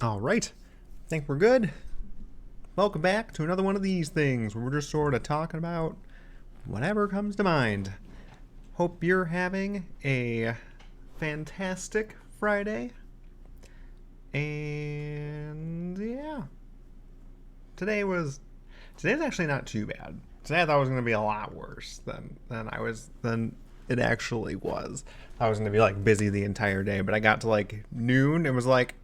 All right. Think we're good. Welcome back to another one of these things where we're just sort of talking about whatever comes to mind. Hope you're having a fantastic Friday. And yeah, today was today's actually not too bad. Today I thought it was going to be a lot worse than it actually was. I was going to be like busy the entire day, but I got to like noon and was like,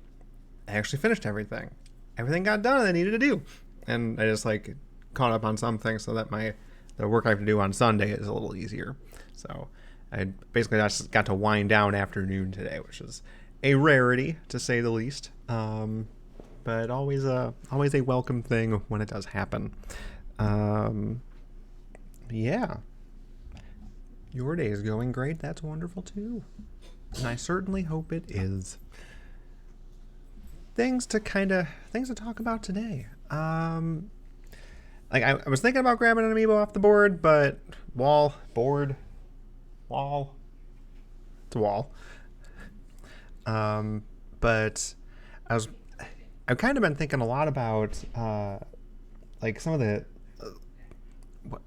I actually finished everything. Everything got done that I needed to do, and I just like caught up on something so that the work I have to do on Sunday is a little easier. So I basically just got to wind down afternoon today, which is a rarity to say the least. But always a welcome thing when it does happen. Um, yeah, your day is going great. That's wonderful too, and I certainly hope it is. Things to talk about today. I was thinking about grabbing an amiibo off the board, but wall, it's a wall. But I was I've kind of been thinking a lot about like some of the what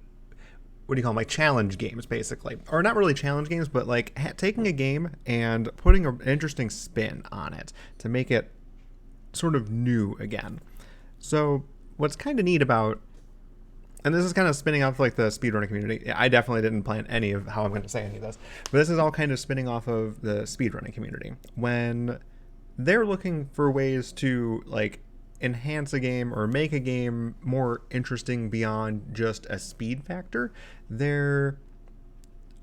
what do you call them, like challenge games, basically, or not really challenge games, but like taking a game and putting an interesting spin on it to make it sort of new again. So what's kind of neat about, and this is kind of spinning off like the speedrunning community. I definitely didn't plan any of how I'm going to say any of this, but this is all kind of spinning off of the speedrunning community when they're looking for ways to like enhance a game or make a game more interesting beyond just a speed factor. They're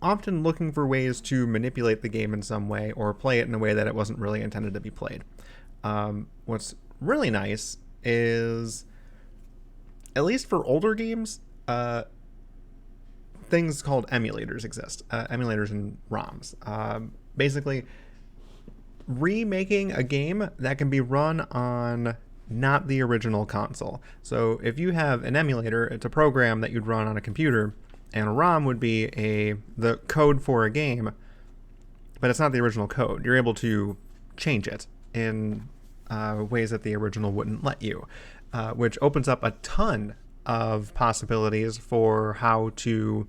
often looking for ways to manipulate the game in some way or play it in a way that it wasn't really intended to be played. What's really nice is, at least for older games, things called emulators exist. Emulators and ROMs. Basically, remaking a game that can be run on not the original console. So if you have an emulator, it's a program that you'd run on a computer, and a ROM would be the code for a game, but it's not the original code. You're able to change it in ways that the original wouldn't let you, which opens up a ton of possibilities for how to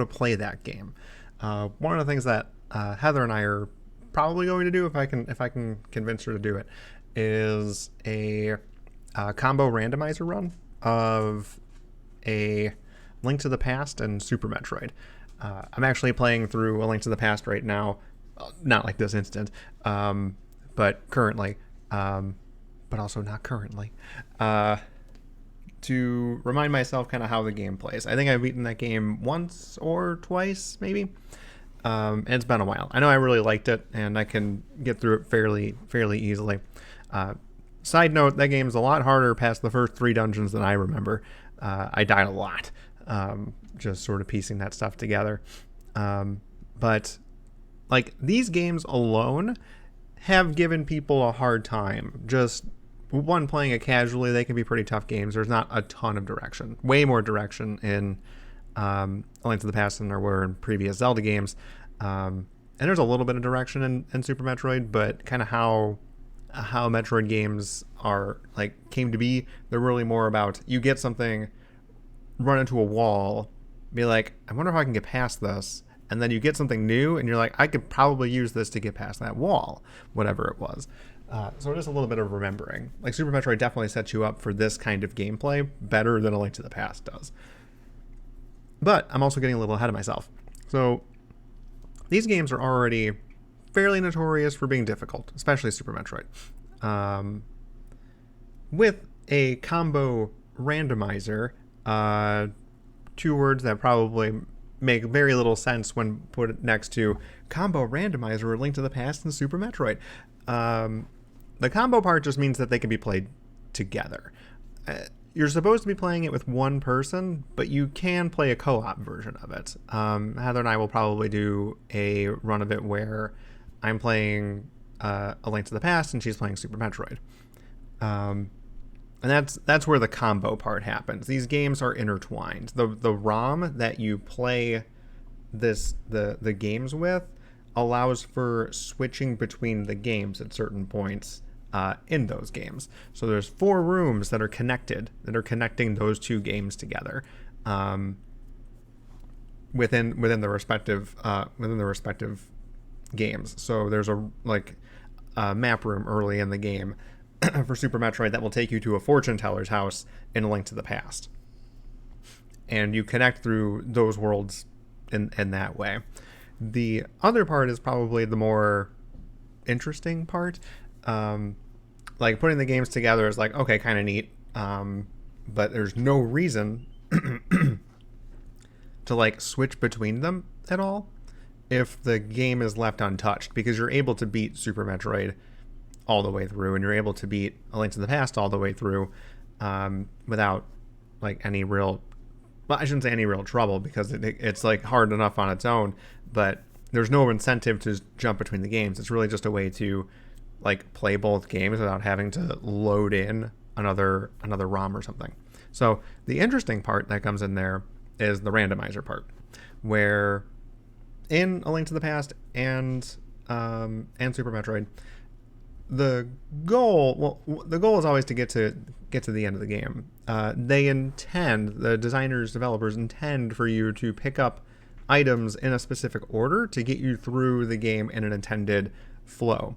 play that game. One of the things that Heather and I are probably going to do, if I can convince her to do it, is a combo randomizer run of a Link to the Past and Super Metroid. I'm actually playing through A Link to the Past right now, not like this instant, but currently, but also not currently, to remind myself kind of how the game plays. I think I've beaten that game once or twice, maybe. And it's been a while. I know I really liked it, and I can get through it fairly easily. Side note: that game's a lot harder past the first 3 dungeons than I remember. I died a lot, just sort of piecing that stuff together. But like these games alone have given people a hard time. Just one, playing it casually, they can be pretty tough games. There's not a ton of direction. Way more direction in A Link to the Past than there were in previous Zelda games. And there's a little bit of direction in Super Metroid, but kind of how Metroid games are like came to be, they're really more about you get something, run into a wall, be like, I wonder if I can get past this, and then you get something new, and you're like, I could probably use this to get past that wall, whatever it was. So it is a little bit of remembering. Like Super Metroid definitely sets you up for this kind of gameplay better than A Link to the Past does. But I'm also getting a little ahead of myself. So these games are already fairly notorious for being difficult, especially Super Metroid. With a combo randomizer, 2 words that probably make very little sense when put next to combo randomizer, Link to the Past, and Super Metroid. The combo part just means that they can be played together. You're supposed to be playing it with one person, but you can play a co-op version of it. Heather and I will probably do a run of it where I'm playing A Link to the Past and she's playing Super Metroid. And that's where the combo part happens. These games are intertwined. The ROM that you play the games with allows for switching between the games at certain points, in those games. So there's 4 rooms that are connected, that are connecting those 2 games together within the respective games. So there's a map room early in the game for Super Metroid that will take you to a fortune teller's house in A Link to the Past, and you connect through those worlds in that way. The other part is probably the more interesting part. Like putting the games together is like, okay, kind of neat, but there's no reason to like switch between them at all if the game is left untouched, because you're able to beat Super Metroid all the way through, and you're able to beat A Link to the Past all the way through without like any real, well, I shouldn't say any real trouble, because it's like hard enough on its own, but there's no incentive to jump between the games. It's really just a way to like play both games without having to load in another ROM or something. So the interesting part that comes in there is the randomizer part, where in A Link to the Past and Super Metroid, the goal is always to get to the end of the game. The designers, developers intend for you to pick up items in a specific order to get you through the game in an intended flow.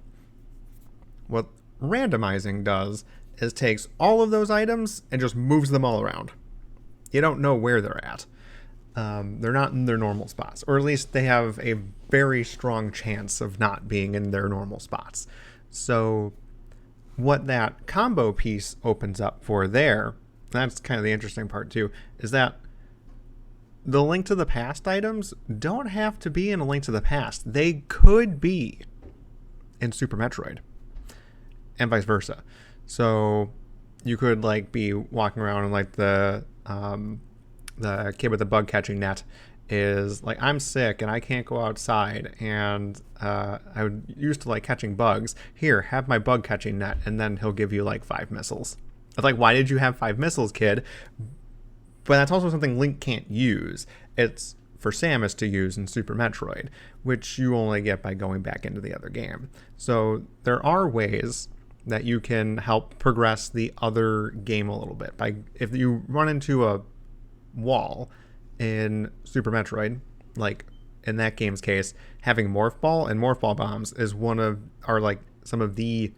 What randomizing does is takes all of those items and just moves them all around. You don't know where they're at. They're not in their normal spots, or at least they have a very strong chance of not being in their normal spots. So what that combo piece opens up for there, that's kind of the interesting part too, is that the Link to the Past items don't have to be in A Link to the Past. They could be in Super Metroid, and vice versa. So you could like be walking around and like the kid with the bug catching net is like, I'm sick and I can't go outside, and I would used to like catching bugs. Here, have my bug catching net, and then he'll give you like 5 missiles. It's like, why did you have 5 missiles, kid? But that's also something Link can't use. It's for Samus to use in Super Metroid, which you only get by going back into the other game. So there are ways that you can help progress the other game a little bit. If you run into a wall in Super Metroid, like in that game's case, having Morph Ball and Morph Ball bombs is some of the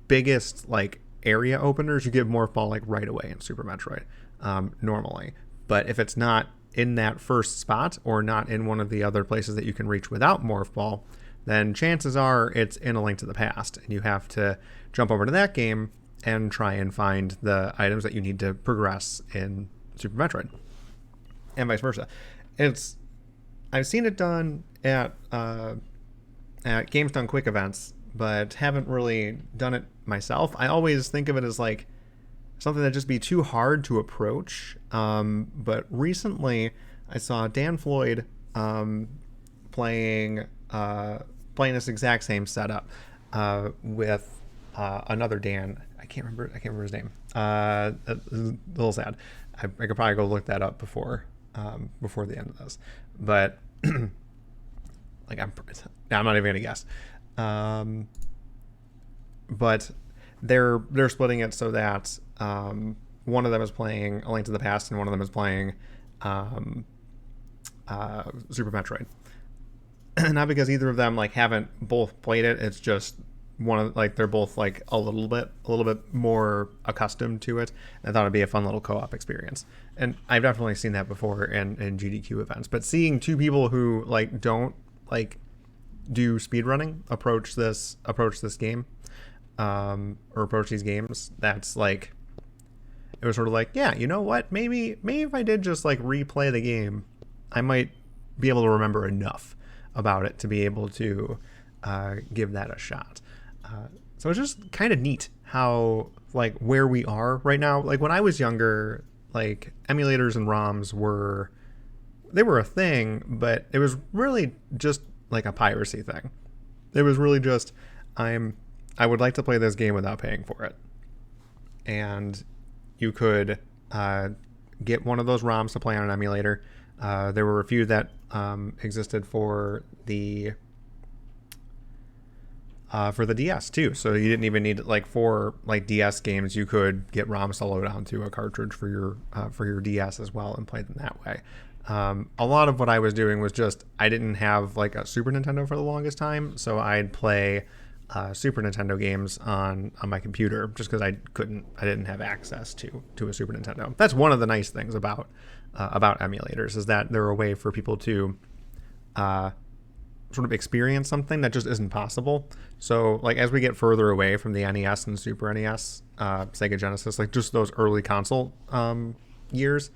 biggest like area openers. You give Morph Ball like right away in Super Metroid normally, but if it's not in that first spot or not in one of the other places that you can reach without Morph Ball, then chances are it's in A Link to the Past, and you have to jump over to that game and try and find the items that you need to progress in Super Metroid, and vice versa. I've seen it done at Games Done Quick events, but haven't really done it myself. I always think of it as like something that'd just be too hard to approach. But recently I saw Dan Floyd playing this exact same setup with another Dan. I can't remember his name. A little sad. I could probably go look that up before the end of this. But like I'm not even gonna guess. But they're splitting it so that one of them is playing A Link to the Past and one of them is playing Super Metroid. Not because either of them like haven't both played it. It's just they're both like a little bit more accustomed to it. I thought it'd be a fun little co-op experience, and I've definitely seen that before in GDQ events. But seeing 2 people who like don't like do speedrunning approach this game, or approach these games, that's like, it was sort of like, yeah, you know what? Maybe if I did just like replay the game, I might be able to remember enough about it to be able to give that a shot. So it's just kind of neat how like where we are right now. Like when I was younger, like emulators and ROMs were a thing, but it was really just like a piracy thing. It was really just, I would like to play this game without paying for it. And you could get one of those ROMs to play on an emulator. There were a few that existed for the for the DS too. So you didn't even need like for like DS games, you could get ROM soloed onto a cartridge for your DS as well and play them that way. A lot of what I was doing was just I didn't have like a Super Nintendo for the longest time, so I'd play Super Nintendo games on my computer just because I didn't have access to a Super Nintendo. That's one of the nice things about emulators is that they're a way for people to sort of experience something that just isn't possible. So like as we get further away from the NES and Super NES, Sega Genesis, like just those early console years,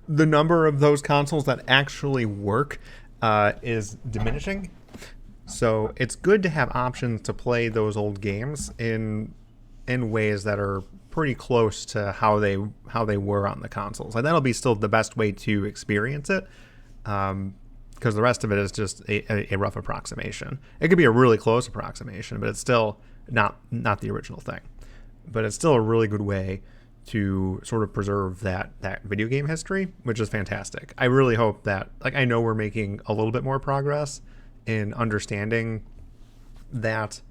the number of those consoles that actually work is diminishing. So it's good to have options to play those old games in ways that are pretty close to how they were on the consoles. Like that'll be still the best way to experience it, because the rest of it is just a rough approximation. It could be a really close approximation, but it's still not the original thing. But it's still a really good way to sort of preserve that video game history, which is fantastic. I really hope that, like, I know we're making a little bit more progress in understanding that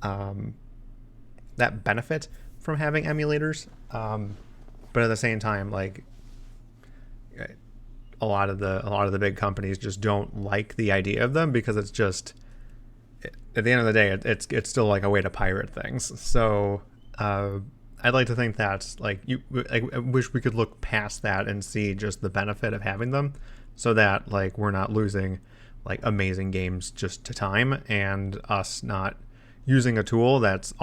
that benefit from having emulators, but at the same time, like a lot of the big companies just don't like the idea of them because it's just at the end of the day it's still like a way to pirate things. So I'd like to think that I wish we could look past that and see just the benefit of having them, so that like we're not losing like amazing games just to time and us not using a tool that's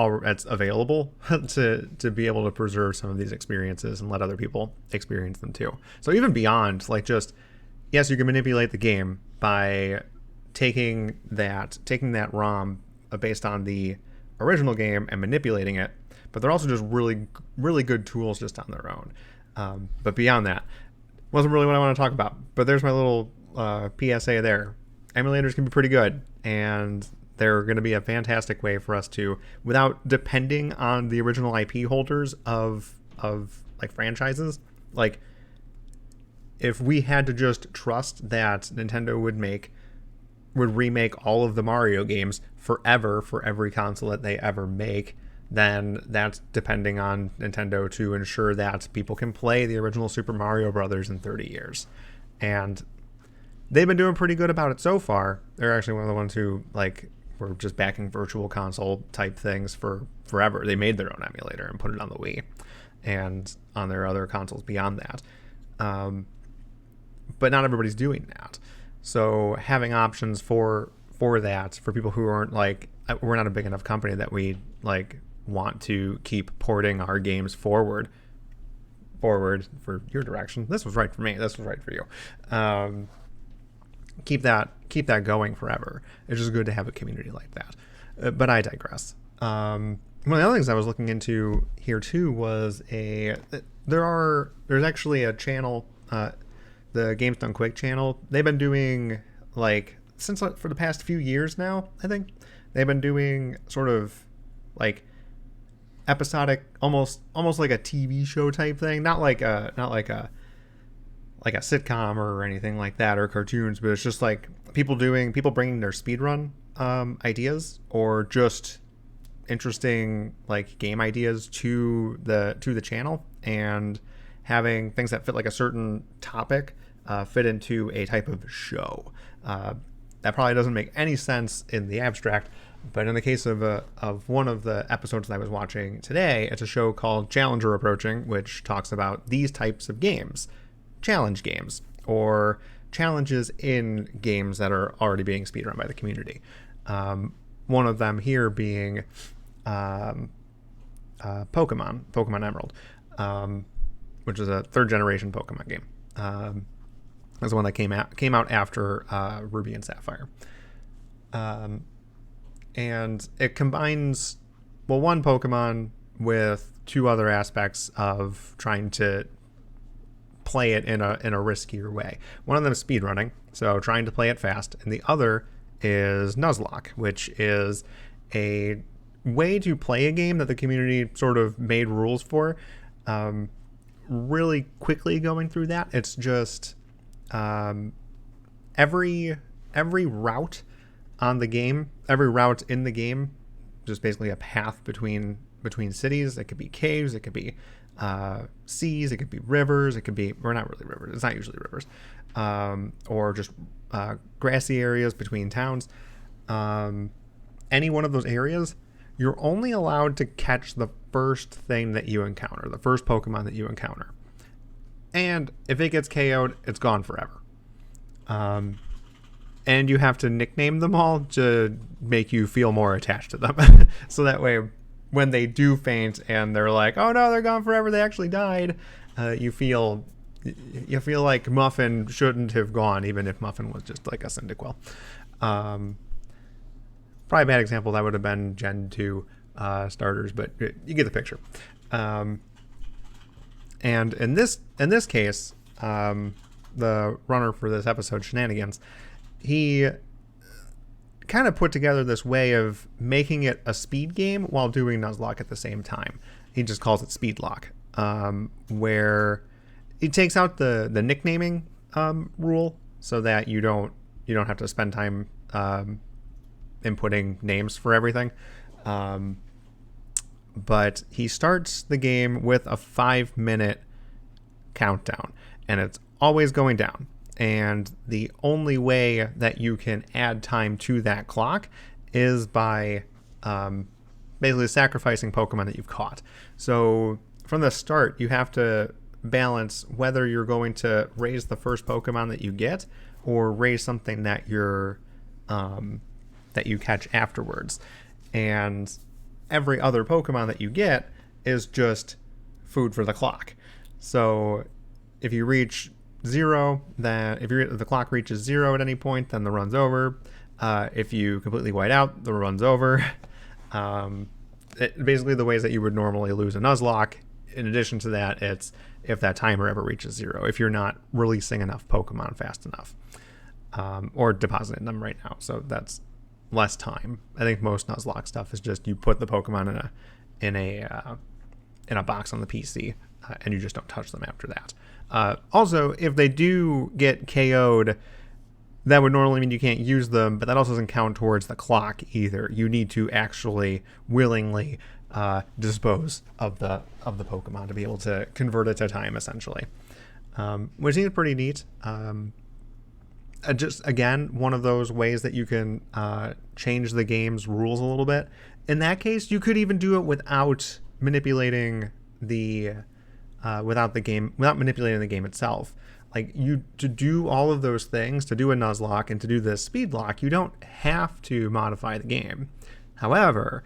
available to be able to preserve some of these experiences and let other people experience them too. So even beyond like just, yes, you can manipulate the game by taking that ROM based on the original game and manipulating it, but they're also just really, really good tools just on their own. But beyond that, wasn't really what I want to talk about. But there's my little PSA there. Emulators can be pretty good, and they're going to be a fantastic way for us to, without depending on the original IP holders of like franchises. Like, if we had to just trust that Nintendo would remake all of the Mario games forever for every console that they ever make, then that's depending on Nintendo to ensure that people can play the original Super Mario Brothers in 30 years. And they've been doing pretty good about it so far. They're actually one of the ones who like were just backing virtual console type things for forever. They made their own emulator and put it on the Wii and on their other consoles beyond that. But not everybody's doing that. So having options for that, for people who aren't like, we're not a big enough company that we like want to keep porting our games forward for your direction. This was right for me. This was right for you. Keep that going forever. It's just good to have a community like that. But I digress. One of the other things I was looking into here too was there's actually a channel, the Games Done Quick channel. They've been doing like since for the past few years now. I think they've been doing sort of like episodic, almost like a TV show type thing. Not like a sitcom or anything like that, or cartoons, but it's just like people bringing their speedrun ideas or just interesting like game ideas to the channel, and having things that fit like a certain topic fit into a type of show. That probably doesn't make any sense in the abstract, but in the case of one of the episodes that I was watching today, it's a show called Challenger Approaching, which talks about these types of games. Challenge games, or challenges in games that are already being speedrun by the community. One of them here being Pokemon Emerald, which is a third generation Pokemon game. That's the one that came out after Ruby and Sapphire. And it combines, well, one Pokemon with two other aspects of trying to play it in a riskier way. One of them is speedrunning, so trying to play it fast, and the other is Nuzlocke, which is a way to play a game that the community sort of made rules for. Really quickly going through that, it's just every route on the game every route in the game, just basically a path between cities. It could be caves, it could be seas, it could be rivers, it could be, or not really rivers, it's not usually rivers, or just grassy areas between towns. Any one of those areas, you're only allowed to catch the first thing that you encounter, the first Pokemon that you encounter. And if it gets KO'd, it's gone forever. And you have to nickname them all to make you feel more attached to them. So that way, when they do faint and they're like, oh no, they're gone forever, they actually died, you feel like Muffin shouldn't have gone, even if Muffin was just like a Cyndaquil. Probably a bad example, that would have been Gen 2 starters, but you get the picture. And in this case, the runner for this episode, Shenanigans, he kind of put together this way of making it a speed game while doing Nuzlocke at the same time. He just calls it Speedlock, where he takes out the nicknaming rule so that you don't have to spend time inputting names for everything. But he starts the game with a 5-minute countdown, and it's always going down. And the only way that you can add time to that clock is by basically sacrificing Pokemon that you've caught. So from the start, you have to balance whether you're going to raise the first Pokemon that you get or raise something that you're that you catch afterwards. And every other Pokemon that you get is just food for the clock. So if you reach 0, then if the clock reaches 0 at any point, then the run's over. If you completely white out, the run's over. Basically the ways that you would normally lose a Nuzlocke. In addition to that, it's if that timer ever reaches 0, if you're not releasing enough Pokemon fast enough, or depositing them right now. So that's less time. I think most Nuzlocke stuff is just you put the Pokemon in a box on the PC, and you just don't touch them after that. Also, if they do get KO'd, that would normally mean you can't use them, but that also doesn't count towards the clock either. You need to actually willingly dispose of the Pokemon to be able to convert it to time, essentially, which seems pretty neat. Just again, one of those ways that you can change the game's rules a little bit. In that case, you could even do it without manipulating without manipulating the game itself. Like, to do all of those things, to do a Nuzlocke and to do the speed lock, you don't have to modify the game. However,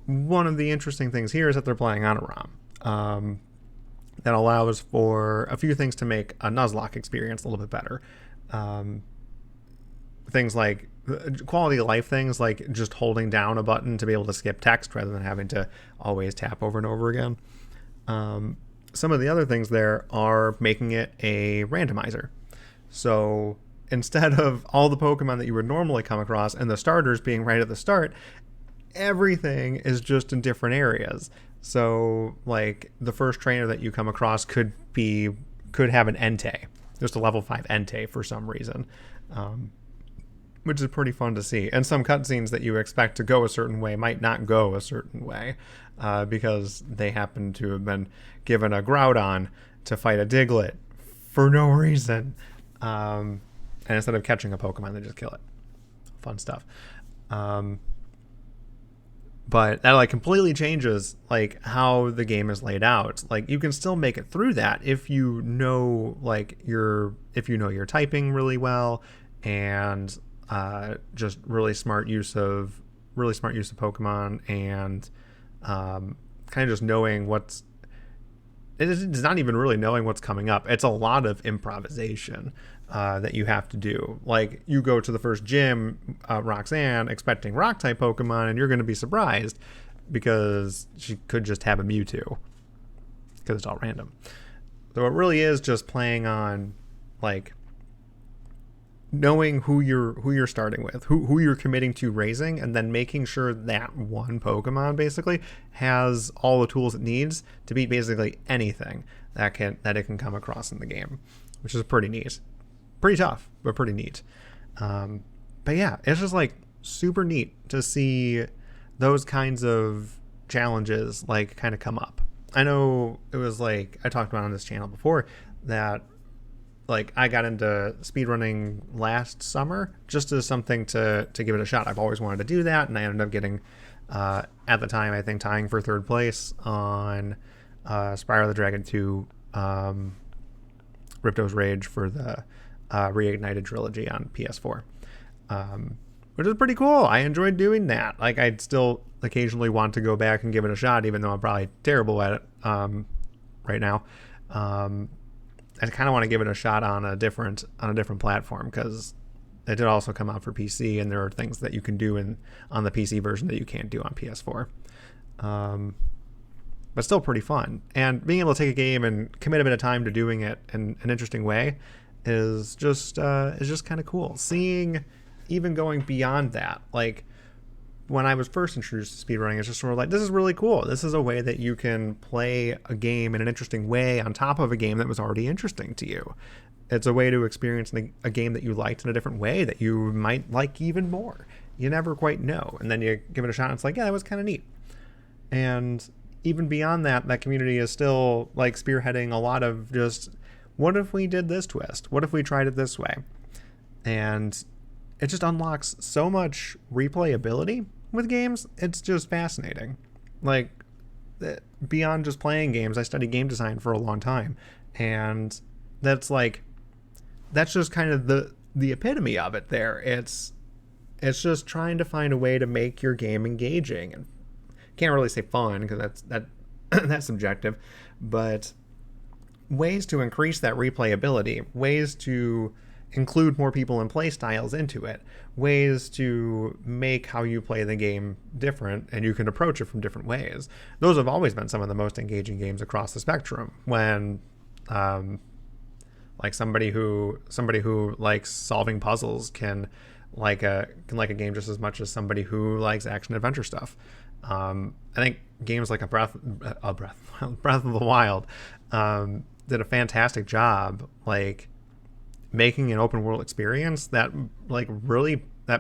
one of the interesting things here is that they're playing on a ROM that allows for a few things to make a Nuzlocke experience a little bit better. Things like quality of life things, like just holding down a button to be able to skip text rather than having to always tap over and over again. Some of the other things there are making it a randomizer. So instead of all the Pokemon that you would normally come across and the starters being right at the start, everything is just in different areas. So like the first trainer that you come across could have an Entei, just a level 5 Entei for some reason, which is pretty fun to see. And some cutscenes that you expect to go a certain way might not go a certain way, because they happen to have been given a Groudon to fight a Diglett for no reason. And instead of catching a Pokemon, they just kill it. Fun stuff. But that like completely changes like how the game is laid out. Like, you can still make it through that if you know your typing really well, and just really smart use of Pokemon, and kind of just knowing it's not even really knowing what's coming up. It's a lot of improvisation that you have to do. Like, you go to the first gym, Roxanne, expecting rock type Pokemon, and you're going to be surprised because she could just have a Mewtwo because it's all random. So it really is just playing on like knowing who you're starting with, who you're committing to raising, and then making sure that one Pokemon basically has all the tools it needs to beat basically anything that it can come across in the game, which is pretty neat. Pretty tough, but pretty neat. But yeah, it's just like super neat to see those kinds of challenges like kind of come up. I know it was like I talked about on this channel before that like I got into speedrunning last summer just as something to give it a shot. I've always wanted to do that, and I ended up getting at the time I think tying for third place on Spyro the Dragon 2 Ripto's Rage for the Reignited trilogy on PS4, which is pretty cool. I enjoyed doing that. Like I'd still occasionally want to go back and give it a shot, even though I'm probably terrible at it right now. I kind of want to give it a shot on a different platform because it did also come out for PC, and there are things that you can do on the PC version that you can't do on PS4. But still pretty fun. And being able to take a game and commit a bit of time to doing it in an interesting way is just kind of cool. Seeing even going beyond that, like when I was first introduced to speedrunning, it's just sort of like, this is really cool. This is a way that you can play a game in an interesting way on top of a game that was already interesting to you. It's a way to experience a game that you liked in a different way that you might like even more. You never quite know. And then you give it a shot and it's like, yeah, that was kind of neat. And even beyond that, that community is still like spearheading a lot of just, what if we did this twist? What if we tried it this way? And it just unlocks so much replayability with games. It's just fascinating. Like, beyond just playing games, I studied game design for a long time. And that's just kind of the epitome of it there. It's just trying to find a way to make your game engaging. And can't really say fun because that's subjective, but ways to increase that replayability, ways to include more people and play styles into it, ways to make how you play the game different, and you can approach it from different ways. Those have always been some of the most engaging games across the spectrum. When like somebody who likes solving puzzles can like a game just as much as somebody who likes action adventure stuff. I think games like Breath of the Wild did a fantastic job like making an open world experience that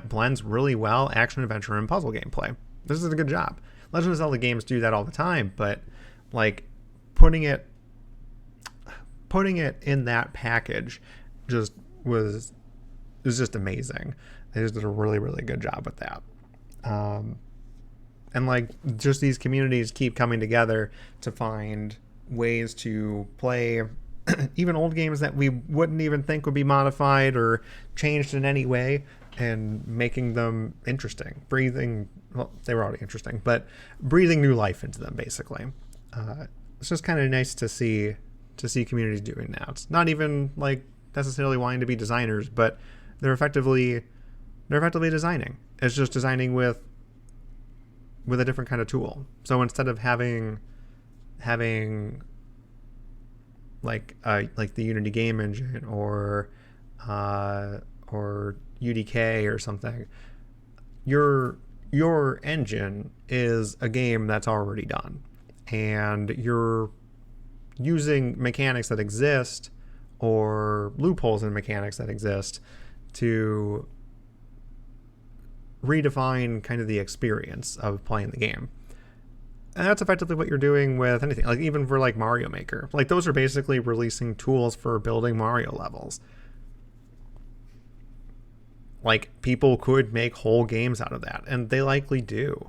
blends really well action adventure and puzzle gameplay. This is a good job. Legend of Zelda games do that all the time, but like putting it in that package was just amazing. They just did a really, really good job with that. And like just these communities keep coming together to find ways to play even old games that we wouldn't even think would be modified or changed in any way, and making them interesting, they were already interesting, but breathing new life into them basically. It's just kind of nice to see communities doing that. It's not even like necessarily wanting to be designers, but they're effectively designing. It's just designing with a different kind of tool. So instead of having like the Unity game engine or UDK or something, your engine is a game that's already done, and you're using mechanics that exist or loopholes in mechanics that exist to redefine kind of the experience of playing the game. And that's effectively what you're doing with anything, like even for like Mario Maker. Like those are basically releasing tools for building Mario levels. Like people could make whole games out of that, and they likely do.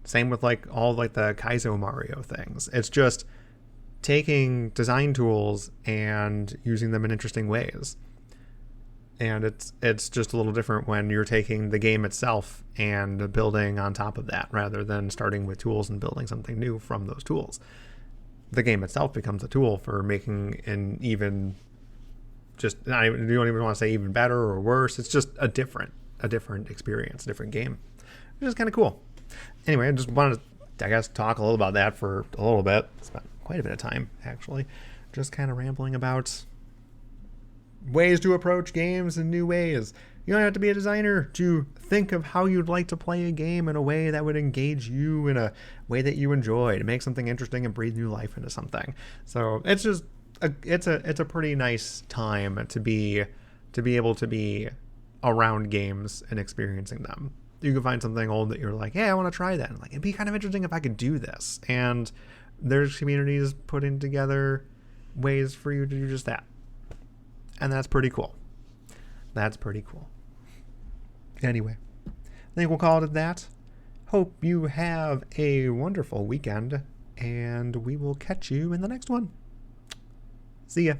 Same with like all like the Kaizo Mario things. It's just taking design tools and using them in interesting ways. And it's just a little different when you're taking the game itself and building on top of that, rather than starting with tools and building something new from those tools. The game itself becomes a tool for making an even, just not even, you don't even want to say even better or worse. It's just a different experience, a different game, which is kind of cool. Anyway, I just wanted to, I guess, talk a little about that for a little bit. Spent quite a bit of time actually, just kind of rambling about ways to approach games in new ways. You don't have to be a designer to think of how you'd like to play a game in a way that would engage you in a way that you enjoy, to make something interesting and breathe new life into something. So it's just it's a pretty nice time to be able to be around games and experiencing them. You can find something old that you're like, hey, I want to try that. And like, it'd be kind of interesting if I could do this. And there's communities putting together ways for you to do just that. And that's pretty cool. That's pretty cool. Anyway, I think we'll call it at that. Hope you have a wonderful weekend, and we will catch you in the next one. See ya.